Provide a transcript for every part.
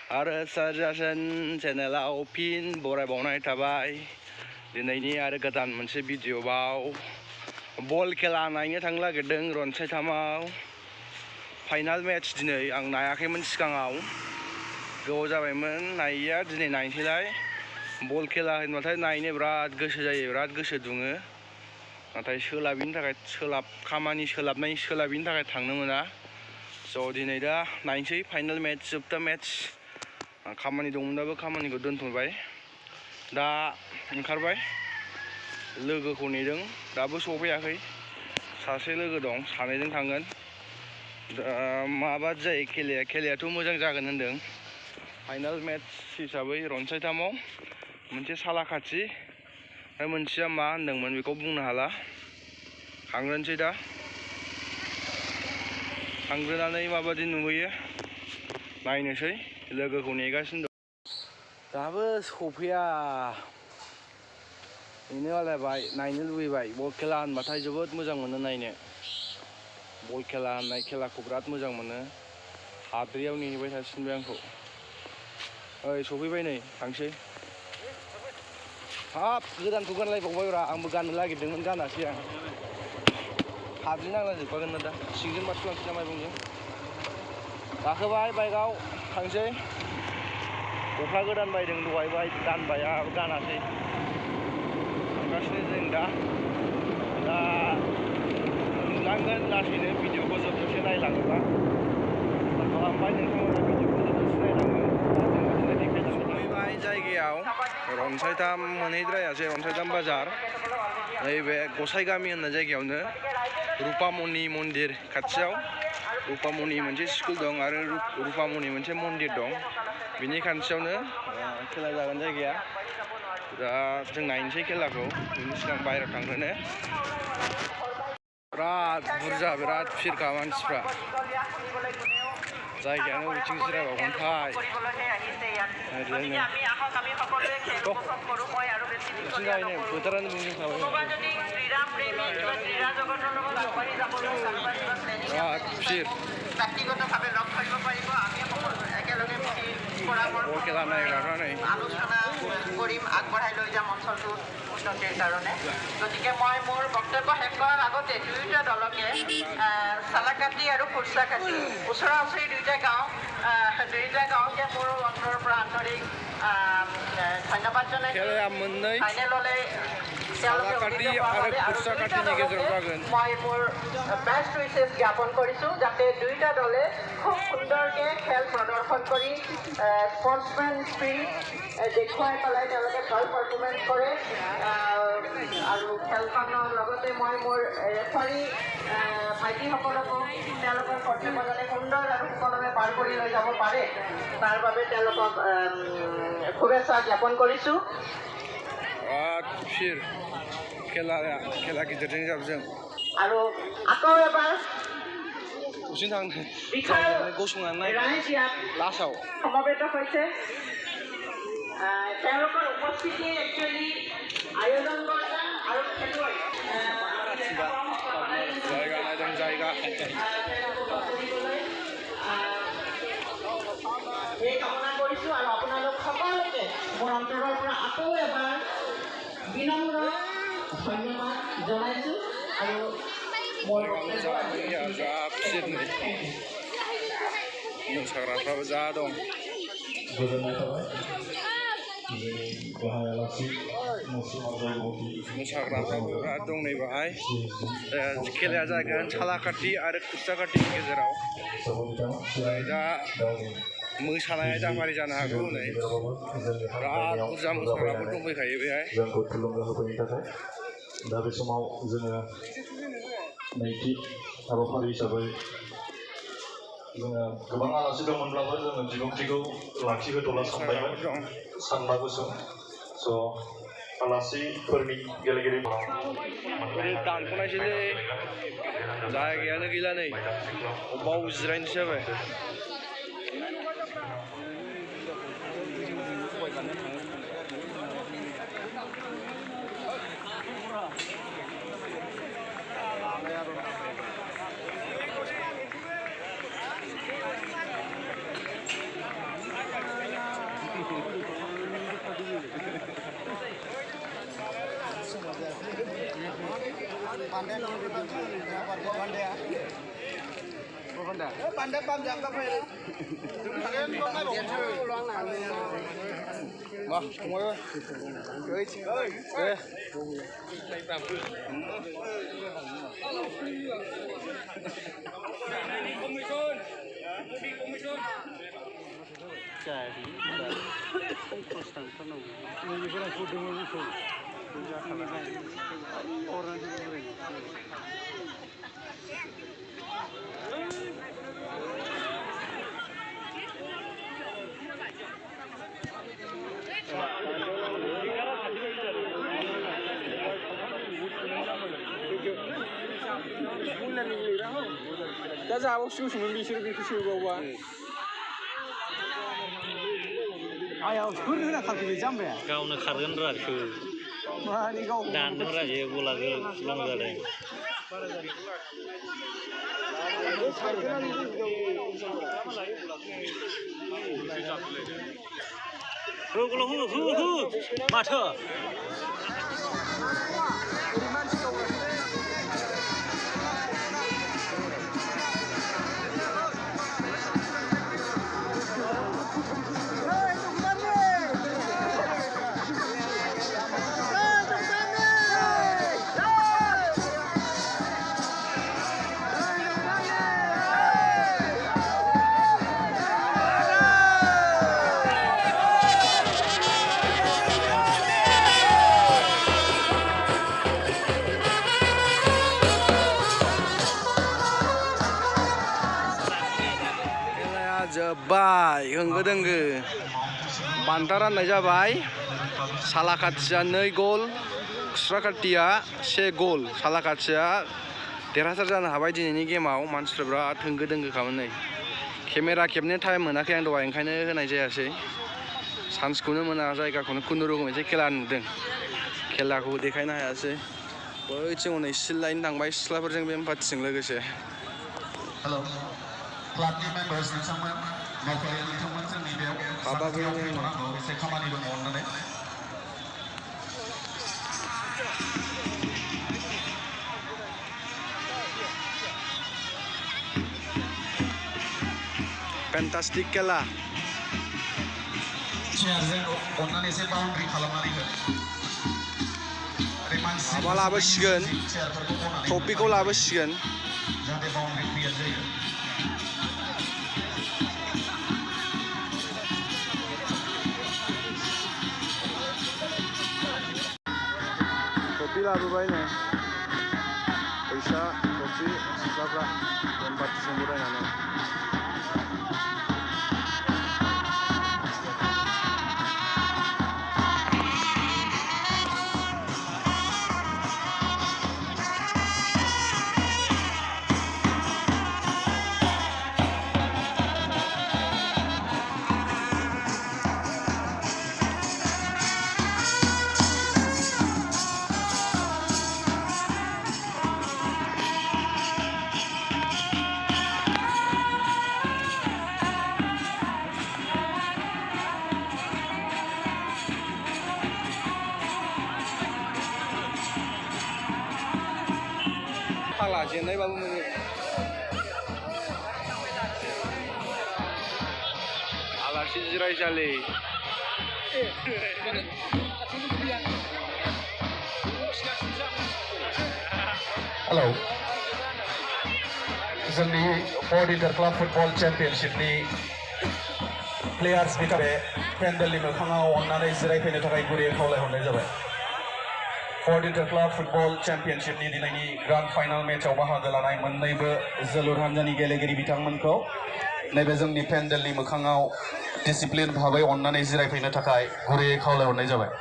आरो सारजासन चेनेलाव फिन बरायबावनाय थाबाय दिनैनि आरो गोदान मोनसे भिडिअ'आव बल खेला नायनो थांनो नागिरदों रनसायथामाव फाइनाल मेच दिनै आं नायाखैमोन सिगाङाव गोबाव जाबायमोन नायैया दिनै नायनोसैलाय बल खेला होनबाथाय नायनो बिराद गोसो जायो बिराद गोसो दुङो नाथाय सोलाबिनि थाखाय खामानि सोलाबिनि थाखाय थांनो मोना स' दिनै दा नायनोसै फाइनाल मेच जोबथा मेच खामानि दंमोनबाबो खामानिखौ दोनथ'बाय दा ओंखारबाय लोगोखौ नेदों दाबो सफैयाखै सासे लोगो दं सानैजों थांगोन माबा जायो खेलायाथ' मोजां जागोन होनदों फाइनाल मेच हिसाबै रनसायथामाव मोनसे सालाकाथि आरो मोनसेया मा होनदोंमोन बेखौ बुंनो हाला थांग्रोनोसै दा थांग्रोनानै माबादि नुहैयो नायनोसै लोगोखौ नेगासिनो दं दाबो सफैया नेनो बालायबाय नायनो लुबैबाय बल खेला होनबाथाय जोबोद मोजां मोनो नायनो बल खेला होननाय खेलाखौ बिराद मोजां मोनो हाद्रियाव नेबाय थासिनबाय आंखौ ओइ सफैबाय नै थांसै हाब गोदानखौ गानलायबावबायब्रा आंबो गाननो नागिरदोंमोन गानासै आं हाद्रि नांलाजोबखागोन ना दा सिंजों बारस'लांसै ना माइबंजों गाखोबाय बाइकआव थांसै गस्ला गोदान बायदों दहाय गानबाय आरो गानासै थांगासिनो जों दा नुलांगोन लासैनो भिडिअखौ जोबनोसै नायलाङोबा खालामबाय नोंथांमोना भिडिअखौ जोबनोसै नायलाङो सफैबाय जायगायाव रनसायथाम मोनहैद्रायासै रनसायथाम बाजार नैबे गसाइगामि होननाय जायगायावनो रुपामनि मन्दिर खाथियाव रुपामनि मोनसे स्कुल दं आरो रुपामनि मोनसे मन्दिर दं बिनि खाथियावनो खेला जागोन जायगाया दा जों नायनोसै खेलाखौ बिनि सिगां बायह्रायाव थांग्रोनो बिराद बुरजा बिराद भिरखा मानसिफ्रा जायगायानो बिथिं जिरायबावगोनथाय फोथारानो बुंजोबखाबाय बिराद भिर बल खेला नायग्राफ्रा नै কৰিম আগবঢ়াই লৈ যাম অঞ্চলটো উন্নতিৰ কাৰণে গতিকে মই মোৰ বক্তব্য শেষ কৰাৰ আগতে দুয়োটা দলকে চালাকাটি আৰু কুৰ্চাকাটি ওচৰা ওচৰি দুয়োটা গাঁৱকে মোৰ অন্তৰৰ পৰা আন্তৰিক ধন্যবাদ জনাইছোঁ ফাইনেললৈ মই মোৰ বেষ্ট উইচেছ জ্ঞাপন কৰিছোঁ যাতে দুয়োটা দলে খুব সুন্দৰকৈ খেল প্ৰদৰ্শন কৰি স্পৰ্টছমেন স্পিৰিট দেখুৱাই পেলাই তেওঁলোকে ভাল পাৰফৰ্মেঞ্চ কৰে আৰু খেলখনৰ লগতে মই মোৰ ৰেফাৰী ভাইটিসকলকো তেওঁলোকৰ কৰ্তব্য যাতে সুন্দৰ আৰু সুকলমে পাৰ কৰি লৈ যাব পাৰে তাৰ বাবে তেওঁলোকক শুভেচ্ছা জ্ঞাপন কৰিছোঁ खेला गिदिरजों जाबजों আৰু আকৌ এবাৰ गसंनानै लास्टआव সমবেত হৈছে তেওঁলোকৰ উপস্থিতি একচুৱেলি আয়োজন কৰা আৰু जायगा এই কামনা কৰিছোঁ আৰু আপোনালোক সকলোকে মোৰ অন্তৰৰ পৰা আকৌ এবাৰ বিনম্ৰ ধন্যবাদ জনাইছোঁ আৰু मोसाग्राफ्राबो जा दं मोसाग्राफ्राबो बिराद दं नै बाहाय खेलाया जागोन सालाकाथि आरो कुर्साकाथिनि गेजेराव दा मोसानाय आयदाफारि जानो हागौ नै बिराद बुरजा मोसाग्राफोर दंफैखायो बेहाय जोंखौ थुलुंगा होफैनो थाखाय दा बे समाव जोङो नैथि हाबाफारि हिसाबै जोङो गोबां आलासि दंमोनब्लाबो जोङो बिबुंथिखौ लाखिहोथ'ला सानबा गुसुं स' आलासिफोरनि गेलेगिरि दानख'नायसैलै जायगायानो गैला नै अबाव जिरायनोसो जाबाय Vâng, không ơi. Chơi chơi. दा जाबाव सिगौसोमोन बिसोर बेखौ सोबावबा आयाव सोर होना खारखो जाम्बाया गावनो खारगोन रा बिखौ मानि गाव दानदों रा बे बला लं जादों हो माथो जोब्बाय होंगो दोंगो बान्था राननाय जाबाय सालाकाथिया 2 गल खुस्राकाटिया 1 गल सालाकाथिया देरहासार जानो हाबाय दिनैनि गेमाव मानसिफ्रा बिराद होंगो दोंगो खामोन नै केमेरा खेबनो टाइम मोनाखै आं दहाय ओंखायनो होनाय जायासै चान्सखौनो मोना जायगाखौनो खुनुरुखुम एसे खेला नुदों खेलाखौ देखायनो हायासै बैथिं हनै सिल लाइन थांबाय सिख्लाफोरजों बे पार्टिजों लोगोसे हेलौ क्लाबनि मेम्बार्स नोंथांमोन मावफारिया नोंथांमोन जोंनि बेयाव साखाथियाव फैथ'नांगौ एसे खामानि दङ अननानै Fantastic खेला चेयारजों अननानै एसे बाउन्ड्रि खालामनानै हो माबा लाबोसिगोन ट्रफिखौ लाबोसिगोन जाहाथे बाउन्ड्रि क्लियार जायो ट्रफि लाबोबाय नै फैसा ट्रफि सिख्लाफ्रा गेम पार्टिजों बरायनानै फाला जेननायबाबो मोनो आलासि जिरायसालि हेलौ जोंनि 4th इंटर क्लाब फुटबल चेम्पियनशिपनि प्लेयार्सनि थाखाय पेन्डेलनि मोखाङाव अननानै जिरायफैनो थाखाय गुरैयै खावलायहरनाय जाबाय 4th इंटर क्लाब फुटबल चेम्पियनशिपनि दिनैनि ग्रान्ड फाइनाल मेचआव बाहागो लानाय मोन्नैबो जोलुर हान्जानि गेलेगिरि बिथांमोनखौ नैबे जोंनि पेन्डेलनि मोखाङाव डिसिप्लिन भाबै अननानै जिरायफैनो थाखाय गुरैयै खावलायहरनाय जाबाय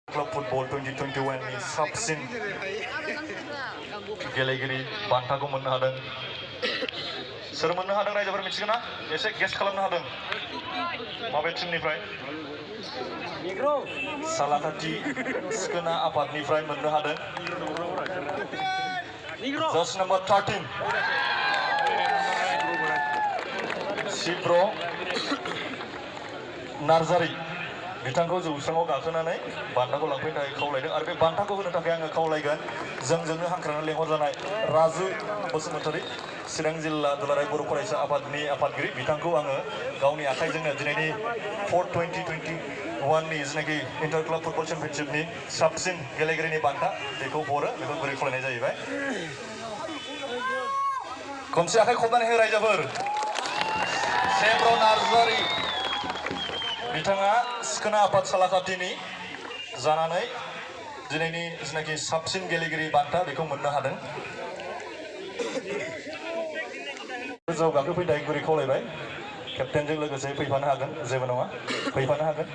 क्लब फुटबल 2021 नि साबसिन गेलेगिरि बान्थाखौ मोननो हादों सोर मोननो हादों रायजोफोर मिथिगोन ना एसे गेस खालामनो हादों माबे टीमनिफ्राय सालाकाटि सिखोना आफादनिफ्राय मोननो हादों जज नम्बर 13 सिब्र नार्जारि बिथांखौ जौस्राङाव गाखोनानै बान्थाखौ लांफैनो थाखाय खावलायदों आरो बे बान्थाखौ होनो थाखाय आङो खावलायगोन जोंजोंनो हांख्रायनानै लेंहरजानाय राजु बसुमतारी चिरां जिल्ला दुलाराय बर' फरायसा आफादनि आफादगिरि बिथांखौ आङो गावनि आखाइजोंनो दिनैनि 2021 नि जिनाखि इन्टार क्लाब फुटबल चेम्पियनशिपनि साबसिन गेलेगिरिनि बान्था बेखौ हरो बेखौ गुरै खावलायनाय जाहैबाय खनसे आखाइ खबनानै हो रायजोफोर सेब्र नार्जारि बिथाङा सिखोना आफाद सालाकाटिनि जानानै दिनैनि जिनाखि साबसिन गेलेगिरि बान्था बेखौ मोननो हादों गोजौआव गाखोफैनो थाखाय गुरै खावलायबाय केप्टेनजों लोगोसे फैफानो हागोन जेबो नङा फैफानो हागोन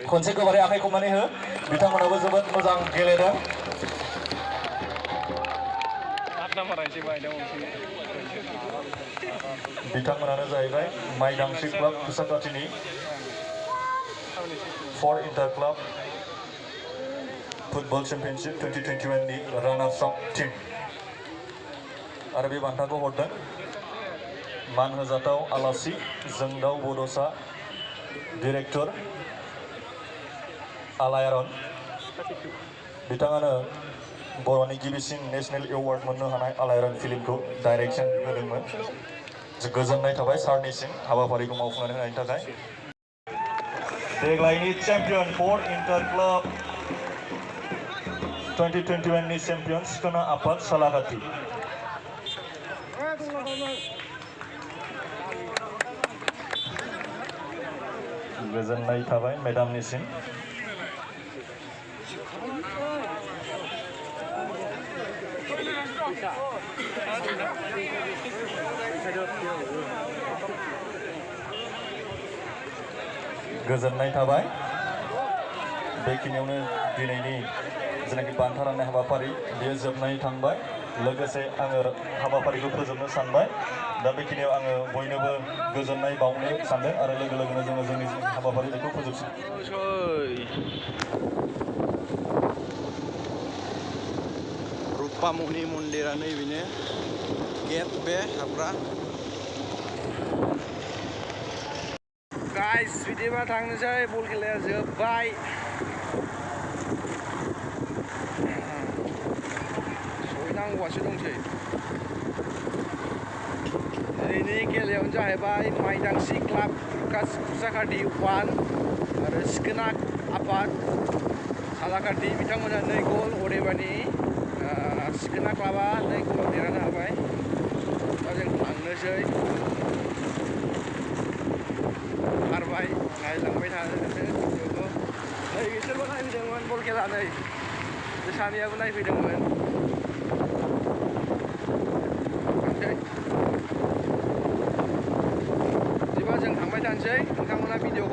खनसे गोबारै आखाइ खबनानै हो बिथांमोनाबो जोबोद मोजां गेलेदों बिथांमोनानो जाहैबाय माइदांस्रि क्लाब कुसाकाटिनि for inter club football championship 2021 नि रानार्स अप टीम आरो बे बान्थाखौ हरदों मान होजाथाव आलासि जोंदाव बड'सा डिरेक्टर आलायारन बिथाङानो बर'नि गिबिसिन नेशनेल एवार्ड मोननो हानाय आलायारन फिल्मखौ डाइरेक्सन होदोंमोन गोजोननाय थाबाय सारनिसिम हाबाफारिखौ मावफुंनानै होनायनि थाखाय देग्लायनि चेम्पियन फर इन्टार क्लाब 2021 नि चेम्पियन सिखोना आफाद सालाकाटि गोजोननाय थाबाय मेडामनिसिम गोजोननाय थाबाय बेखिनियावनो दिनैनि जेनाखि बान्था राननाय हाबाफारि बेयो जोबनानै थांबाय लोगोसे आङो हाबाफारिखौ फोजोबनो सानबाय दा बेखिनियाव आङो बयनोबो गोजोननाय बावनो सानदों आरो लोगो लोगोनो जोङो जोंनि हाबाफारि बेखौ फोजोबसिन रुपामनि मन्दिरा नैबेनो गेट बे हाबग्रा गाइस बिदिबा थांनोसै बल खेलाया जोब्बाय सहैनांगौआसो दंसै दिनैनि खेलायावनो जाहैबाय माइदांस्रि क्लाब कुसाकाटि 1 आरो सिखोना आफाद सालाकाटि बिथांमोना 2 गल अदेबानि सिखोना क्लाबा 2 गल देरहानो हाबाय दा जों थांनोसै खारबाय नायलांबाय थानो भिडिअखौ नै बिसोरबो नायफैदोंमोन बल खेला नै बे सानैयाबो नायफैदोंमोन बिदिबा जों थांबाय थानोसै नोंथांमोना भिडिअ